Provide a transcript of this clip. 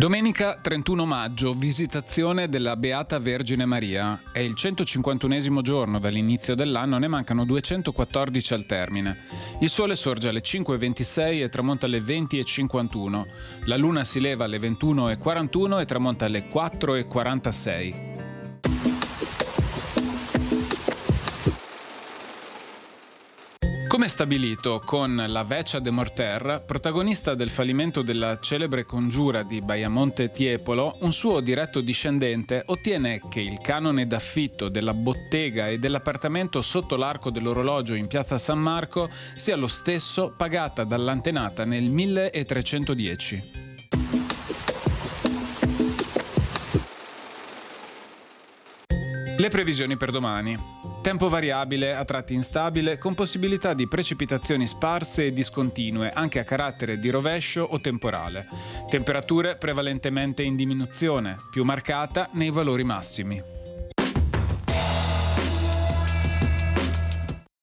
Domenica 31 maggio, visitazione della Beata Vergine Maria. È il 151esimo giorno dall'inizio dell'anno, ne mancano 214 al termine. Il sole sorge alle 5:26 e tramonta alle 20:51. La luna si leva alle 21:41 e tramonta alle 4:46. Come stabilito con la Veccia de Morter, protagonista del fallimento della celebre congiura di Baiamonte Tiepolo, un suo diretto discendente ottiene che il canone d'affitto della bottega e dell'appartamento sotto l'arco dell'orologio in piazza San Marco sia lo stesso pagata dall'antenata nel 1310. Le previsioni per domani. Tempo variabile, a tratti instabile, con possibilità di precipitazioni sparse e discontinue, anche a carattere di rovescio o temporale. Temperature prevalentemente in diminuzione, più marcata nei valori massimi.